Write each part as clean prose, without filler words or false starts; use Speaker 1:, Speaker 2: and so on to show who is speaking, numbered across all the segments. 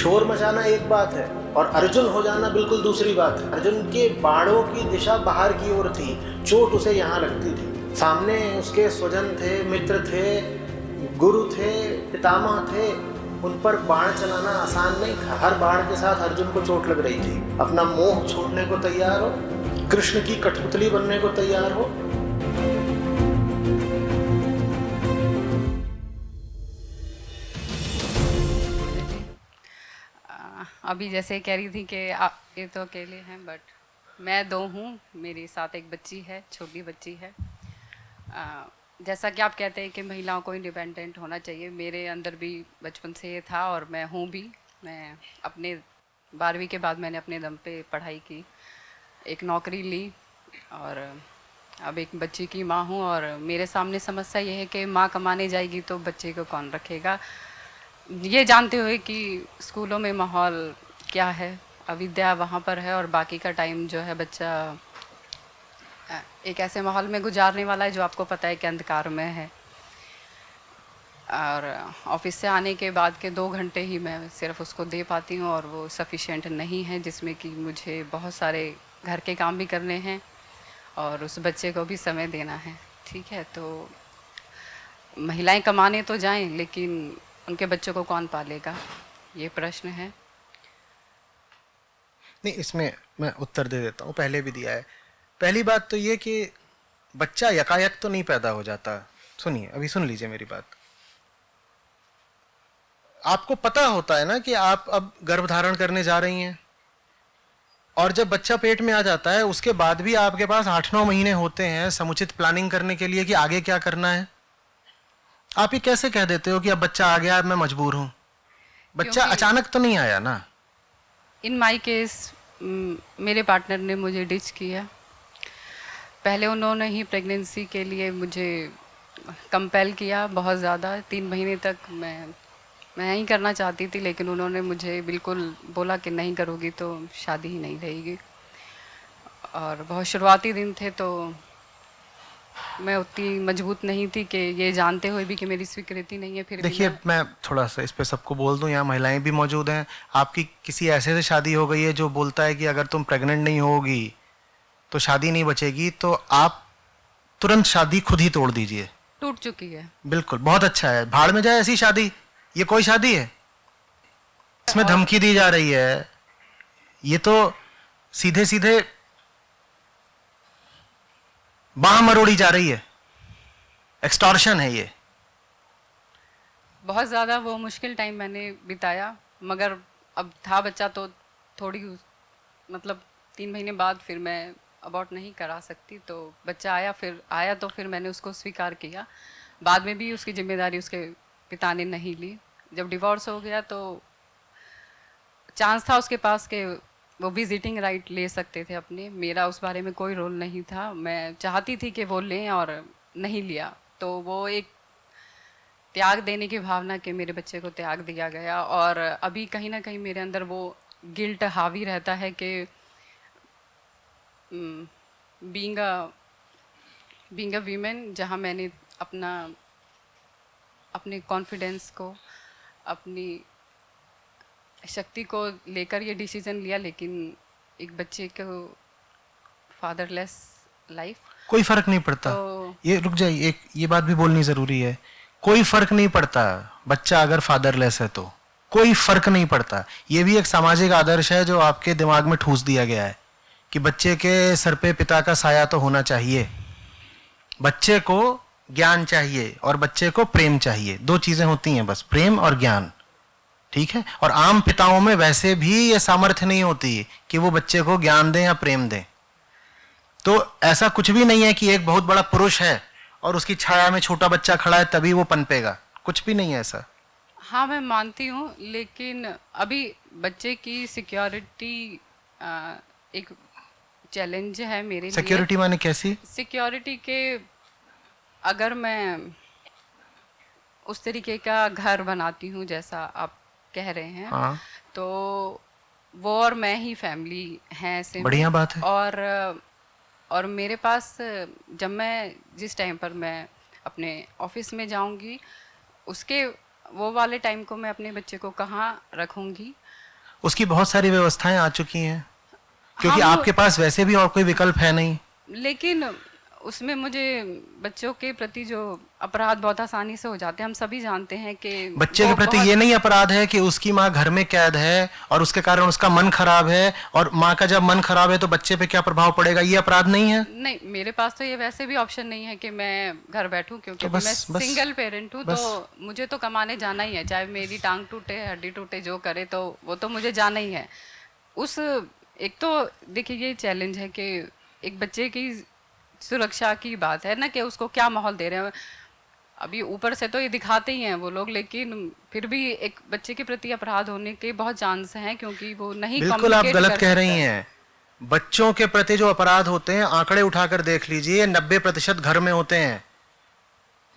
Speaker 1: शोर मचाना एक बात है और अर्जुन हो जाना बिल्कुल दूसरी बात है। अर्जुन के बाणों की दिशा बाहर की ओर थी, चोट उसे यहाँ लगती थी। सामने उसके स्वजन थे, मित्र थे, गुरु थे, पितामह थे, उन पर बाण चलाना आसान नहीं था। हर बाण के साथ अर्जुन को चोट लग रही थी। अपना मोह छोड़ने को तैयार हो, कृष्ण की कठपुतली बनने को तैयार हो।
Speaker 2: अभी जैसे कह रही थी कि आप ये तो अकेले हैं, बट मैं दो हूँ, मेरे साथ एक बच्ची है, छोटी बच्ची है। जैसा कि आप कहते हैं कि महिलाओं को इंडिपेंडेंट होना चाहिए, मेरे अंदर भी बचपन से ये था और मैं हूँ भी। मैं अपने 12वीं के बाद मैंने अपने दम पे पढ़ाई की, एक नौकरी ली और अब एक बच्ची की माँ हूँ। और मेरे सामने समस्या ये है कि माँ कमाने जाएगी तो बच्चे को कौन रखेगा, ये जानते हुए कि स्कूलों में माहौल क्या है, अविद्या वहाँ पर है और बाकी का टाइम जो है बच्चा एक ऐसे माहौल में गुजारने वाला है जो आपको पता है कि अंधकार में है। और ऑफिस से आने के बाद के 2 घंटे ही मैं सिर्फ उसको दे पाती हूँ और वो सफिशिएंट नहीं है, जिसमें कि मुझे बहुत सारे घर के काम भी करने हैं और उस बच्चे को भी समय देना है। ठीक है, तो महिलाएं कमाने तो जाएं, लेकिन उनके बच्चों को कौन पालेगा, ये प्रश्न है।
Speaker 1: नहीं, इसमें मैं उत्तर दे देता हूँ, पहले भी दिया है। पहली बात तो ये कि बच्चा यकायक तो नहीं पैदा हो जाता। सुनिए, अभी सुन लीजिए मेरी बात। आपको पता होता है ना कि आप अब गर्भ धारण करने जा रही हैं, और जब बच्चा पेट में आ जाता है उसके बाद भी आपके पास 8-9 महीने होते हैं समुचित प्लानिंग करने के लिए कि आगे क्या करना है। आप ये कैसे कह देते हो कि अब बच्चा आ गया, अब मैं मजबूर हूं? बच्चा
Speaker 2: क्योंकि
Speaker 1: अचानक तो नहीं आया ना।
Speaker 2: इन माई केस मेरे पार्टनर ने मुझे डिच किया। पहले उन्होंने ही प्रेगनेंसी के लिए मुझे कंपेल किया बहुत ज़्यादा। 3 महीने तक मैं ही करना चाहती थी, लेकिन उन्होंने मुझे बिल्कुल बोला कि नहीं करोगी तो शादी ही नहीं रहेगी। और बहुत शुरुआती दिन थे तो मैं उतनी मजबूत नहीं थी कि ये जानते हुए भी कि मेरी स्वीकृति नहीं है, फिर भी
Speaker 1: देखिए, मैं थोड़ा सा इस पे सबको बोल दूं, यहाँ महिलाएं भी मौजूद हैं। आपकी किसी ऐसे से शादी हो गई है जो बोलता है कि अगर तुम प्रेग्नेंट नहीं होगी तो शादी नहीं बचेगी, तो आप तुरंत शादी खुद ही तोड़ दीजिए।
Speaker 2: टूट चुकी है।
Speaker 1: बिल्कुल, बहुत अच्छा है, भाड़ में जाए ऐसी शादी। ये कोई शादी है? इसमें
Speaker 2: और
Speaker 1: धमकी दी जा रही है। ये तो सीधे सीधे बाह मरोड़ी जा रही है, एक्सटॉर्शन है ये।
Speaker 2: बहुत ज़्यादा वो मुश्किल टाइम मैंने बिताया, मगर अब था बच्चा तो थोड़ी मतलब 3 महीने बाद फिर मैं अबॉर्ट नहीं करा सकती, तो बच्चा आया तो फिर मैंने उसको स्वीकार किया। बाद में भी उसकी जिम्मेदारी उसके पिता ने नहीं ली। जब डिवोर्स हो गया तो चांस था उसके पास कि वो विजिटिंग राइट ले सकते थे अपने, मेरा उस बारे में कोई रोल नहीं था। मैं चाहती थी कि वो लें और नहीं लिया, तो वो एक त्याग देने की भावना कि मेरे बच्चे को त्याग दिया गया। और अभी कहीं ना कहीं मेरे अंदर वो गिल्ट हावी रहता है कि बीइंग अ वीमेन, जहाँ मैंने अपने कॉन्फिडेंस को, अपनी शक्ति को लेकर ये डिसीजन लिया, लेकिन एक बच्चे को फादरलेस लाइफ।
Speaker 1: कोई फर्क नहीं पड़ता।
Speaker 2: तो
Speaker 1: ये रुक जाइए, एक ये बात भी बोलनी जरूरी है। कोई फर्क नहीं पड़ता बच्चा अगर फादरलेस है तो, कोई फर्क नहीं पड़ता। ये भी एक सामाजिक आदर्श है जो आपके दिमाग में ठूस दिया गया है कि बच्चे के सर पे पिता का साया तो होना चाहिए। बच्चे को ज्ञान चाहिए और बच्चे को प्रेम चाहिए, 2 चीजें होती हैं बस, प्रेम और ज्ञान। ठीक है, और आम पिताओं में वैसे भी ये सामर्थ्य नहीं होती कि वो बच्चे को ज्ञान दें या प्रेम दें। तो ऐसा कुछ भी नहीं है कि एक बहुत बड़ा पुरुष है और उसकी छाया में छोटा बच्चा खड़ा है तभी वो पनपेगा, कुछ भी नहीं है ऐसा।
Speaker 2: हाँ, मैं मानती हूँ, लेकिन अभी बच्चे की सिक्योरिटी एक चैलेंज है मेरे लिए।
Speaker 1: सिक्योरिटी माने कैसी?
Speaker 2: सिक्योरिटी के, अगर मैं उस तरीके का घर बनाती हूँ जैसा आप कह रहे हैं,
Speaker 1: हाँ,
Speaker 2: तो वो और मैं ही फैमिली हैं ऐसे में।
Speaker 1: बढ़िया बात है।
Speaker 2: और मेरे पास जब मैं जिस टाइम पर मैं अपने ऑफिस में जाऊंगी, उसके वो वाले टाइम को मैं अपने बच्चे को कहाँ रखूंगी।
Speaker 1: उसकी बहुत सारी व्यवस्थाएं आ चुकी हैं, क्योंकि
Speaker 2: हम-
Speaker 1: आपके पास वैसे भी और कोई विकल्प है नहीं।
Speaker 2: लेकिन उसमें मुझे बच्चों के प्रति जो अपराध बहुत आसानी से हो जाते हैं, हम सभी जानते हैं कि
Speaker 1: बच्चे
Speaker 2: वो
Speaker 1: के प्रति
Speaker 2: बहुत-
Speaker 1: ये नहीं अपराध है कि उसकी माँ घर में कैद है और उसके कारण उसका मन खराब है, और माँ का जब मन खराब है तो बच्चे पे क्या प्रभाव पड़ेगा, ये अपराध नहीं है।
Speaker 2: नहीं, मेरे पास तो ये वैसे भी ऑप्शन नहीं है कि मैं घर बैठूं, क्योंकि
Speaker 1: तो
Speaker 2: अभी
Speaker 1: बस-
Speaker 2: मैं
Speaker 1: बस-
Speaker 2: सिंगल पेरेंट हूं,
Speaker 1: बस।
Speaker 2: तो मुझे तो कमाने जाना ही है, चाहे मेरी टांग टूटे हड्डी टूटे जो करे, तो वो तो मुझे जाना ही है। उस एक तो देखिए ये चैलेंज है कि एक बच्चे की सुरक्षा की बात है ना, कि उसको क्या माहौल दे रहे हैं। अभी ऊपर से तो ये दिखाते ही हैं वो लोग, लेकिन फिर भी एक बच्चे के प्रति अपराध होने के बहुत चांस हैं, क्योंकि वो नहीं
Speaker 1: बिल्कुल आप
Speaker 2: communicate
Speaker 1: गलत
Speaker 2: कर
Speaker 1: कह
Speaker 2: सकता
Speaker 1: रही
Speaker 2: है।
Speaker 1: हैं। बच्चों के प्रति जो अपराध होते हैं, आंकड़े उठाकर देख लीजिए, 90% घर में होते हैं।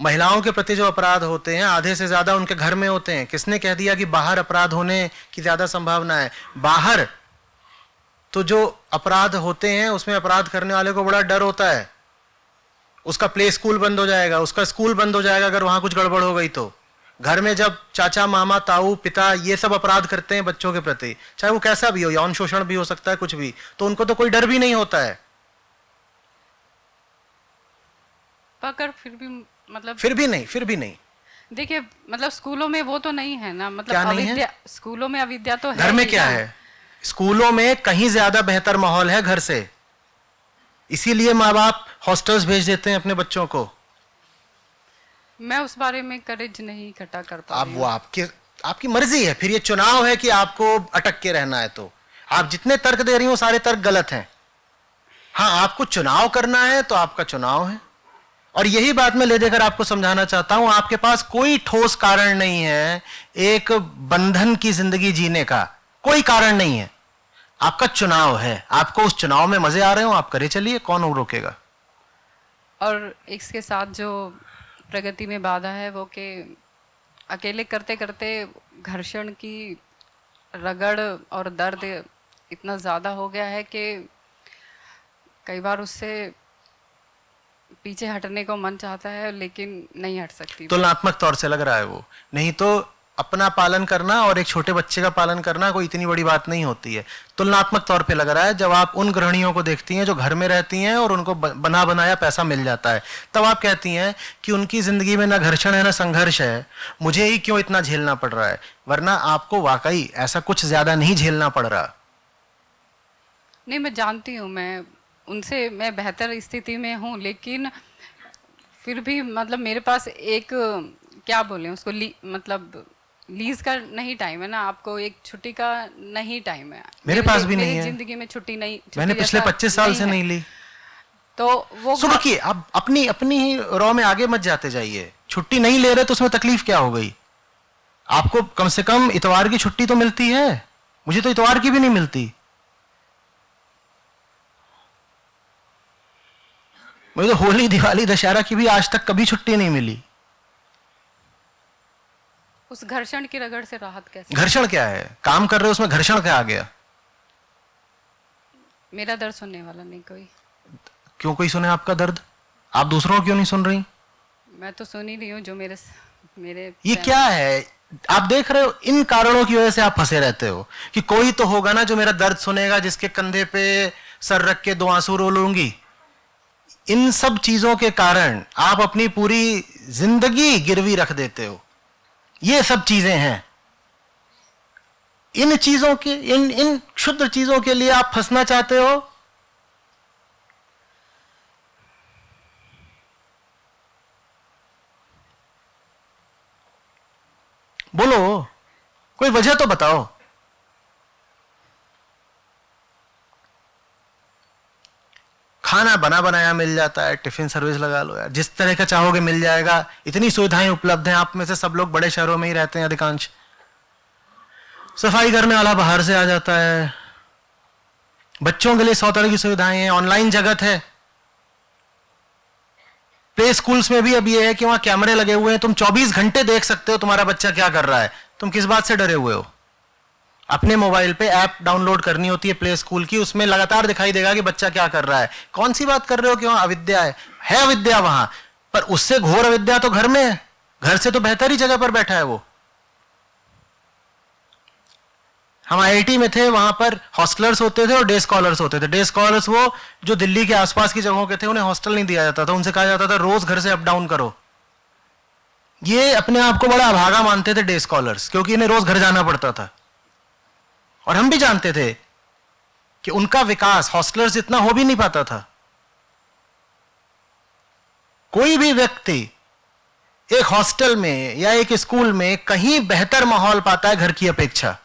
Speaker 1: महिलाओं के प्रति जो अपराध होते हैं, आधे से ज्यादा उनके घर में होते हैं। किसने कह दिया कि बाहर अपराध होने की ज्यादा संभावना है? बाहर तो जो अपराध होते हैं उसमें अपराध करने वाले को बड़ा डर होता है, उसका प्ले स्कूल बंद हो जाएगा, उसका स्कूल बंद हो जाएगा अगर वहां कुछ गड़बड़ हो गई तो। घर में जब चाचा मामा ताऊ पिता ये सब अपराध करते हैं बच्चों के प्रति, चाहे वो कैसा भी हो, यौन शोषण भी हो सकता है, कुछ भी, तो उनको तो कोई डर भी नहीं होता है।
Speaker 2: पर फिर भी मतलब
Speaker 1: फिर भी नहीं।
Speaker 2: देखिए, मतलब स्कूलों में वो तो नहीं है ना, मतलब
Speaker 1: क्या नहीं है?
Speaker 2: अविद्या, स्कूलों में अविद्या तो है
Speaker 1: घर में
Speaker 2: ही
Speaker 1: क्या
Speaker 2: ना।
Speaker 1: है? स्कूलों में कहीं ज्यादा बेहतर माहौल है घर से, इसीलिए माँ बाप हॉस्टल्स भेज देते हैं अपने बच्चों को।
Speaker 2: मैं उस बारे में करेज नहीं इकट्ठा कर पा
Speaker 1: आप
Speaker 2: रही
Speaker 1: वो
Speaker 2: हूँ।
Speaker 1: आपकी मर्जी है, फिर ये चुनाव है कि आपको अटक के रहना है। तो आप जितने तर्क दे रही हो सारे तर्क गलत हैं। हाँ, आपको चुनाव करना है तो आपका चुनाव है, और यही बात मैं ले देकर आपको समझाना चाहता हूं। आपके पास कोई ठोस कारण नहीं है एक बंधन की जिंदगी जीने का, कोई कारण नहीं है। आपका चुनाव है, आपको उस चुनाव में मजे आ रहे हो, आप करे चलिए, कौन रोकेगा।
Speaker 2: और इसके साथ जो प्रगति में बाधा है वो कि अकेले करते करते घर्षण की रगड़ और दर्द इतना ज़्यादा हो गया है कि कई बार उससे पीछे हटने को मन चाहता है, लेकिन नहीं हट सकती।
Speaker 1: तुलनात्मक तौर से लग रहा है वो, नहीं तो अपना पालन करना और एक छोटे बच्चे का पालन करना कोई इतनी बड़ी बात नहीं होती है। तुलनात्मक तौर पे लग रहा है। जब आप उन गृहिणियों को देखती हैं जो घर में रहती हैं और उनको बना बनाया पैसा मिल जाता है, तब आप कहती हैं कि उनकी जिंदगी में ना घर्षण है ना संघर्ष है, मुझे ही क्यों इतना झेलना पड़ रहा है। वरना आपको वाकई ऐसा कुछ ज्यादा नहीं झेलना पड़ रहा।
Speaker 2: नहीं, मैं जानती हूँ, मैं मैं बेहतर स्थिति में हूँ, लेकिन फिर भी मतलब मेरे पास एक क्या बोले उसको मतलब लीज का नहीं टाइम है ना, आपको एक छुट्टी का नहीं टाइम है।
Speaker 1: मेरे पास भी नहीं है।
Speaker 2: जिंदगी में छुट्टी नहीं,
Speaker 1: मैंने पिछले 25 साल से
Speaker 2: है।
Speaker 1: नहीं ली।
Speaker 2: तो वो
Speaker 1: सुनो कि आप अपनी अपनी ही रॉ में आगे मत जाते जाइए। छुट्टी नहीं ले रहे तो उसमें तकलीफ क्या हो गई? आपको कम से कम इतवार की छुट्टी तो मिलती है, मुझे तो इतवार की भी नहीं मिलती। मुझे तो होली दिवाली दशहरा की भी आज तक कभी छुट्टी नहीं मिली।
Speaker 2: उस घर्षण की रगड़ से राहत कैसे?
Speaker 1: घर्षण क्या है? काम कर रहे हो उसमें घर्षण क्या आ गया?
Speaker 2: मेरा दर्द सुनने वाला नहीं कोई।
Speaker 1: क्यों कोई सुने आपका दर्द? आप दूसरों को क्यों नहीं सुन रही?
Speaker 2: मैं तो सुन ही रही हूँ जो मेरे
Speaker 1: ये क्या है? आप देख रहे हो, इन कारणों की वजह से आप फंसे रहते हो कि कोई तो होगा ना जो मेरा दर्द सुनेगा, जिसके कंधे पे सर रख के 2 आंसू रो लूंगी। इन सब चीजों के कारण आप अपनी पूरी जिंदगी गिरवी रख देते हो। ये सब चीजें हैं। इन चीजों के इन क्षुद्र चीजों के लिए आप फंसना चाहते हो। बोलो, कोई वजह तो बताओ। खाना बना बनाया मिल जाता है, टिफिन सर्विस लगा लो यार, जिस तरह का चाहोगे मिल जाएगा। इतनी सुविधाएं उपलब्ध हैं। आप में से सब लोग बड़े शहरों में ही रहते हैं अधिकांश। सफाई करने वाला बाहर से आ जाता है। बच्चों के लिए 100 तरह की सुविधाएं हैं। ऑनलाइन जगत है। प्ले स्कूल्स में भी अब ये है कि वहां कैमरे लगे हुए हैं, तुम 24 घंटे देख सकते हो तुम्हारा बच्चा क्या कर रहा है। तुम किस बात से डरे हुए हो? अपने मोबाइल पे ऐप डाउनलोड करनी होती है प्ले स्कूल की, उसमें लगातार दिखाई देगा कि बच्चा क्या कर रहा है। कौन सी बात कर रहे हो कि वहां अविद्या है अविद्या वहां, पर उससे घोर अविद्या तो घर में है। घर से तो बेहतर ही जगह पर बैठा है वो, हम आईआईटी में थे, वहां पर हॉस्टलर्स होते थे और डे स्कॉलर्स होते थे। डे स्कॉलर्स वो जो दिल्ली के आसपास की जगहों के थे, उन्हें हॉस्टल नहीं दिया जाता था, उनसे कहा जाता था रोज घर से अप डाउन करो। ये अपने आप को बड़ा अभागा मानते थे डे स्कॉलर्स, क्योंकि इन्हें रोज घर जाना पड़ता था। और हम भी जानते थे कि उनका विकास हॉस्टलर्स जितना हो भी नहीं पाता था। कोई भी व्यक्ति एक हॉस्टल में या एक स्कूल में कहीं बेहतर माहौल पाता है घर की अपेक्षा।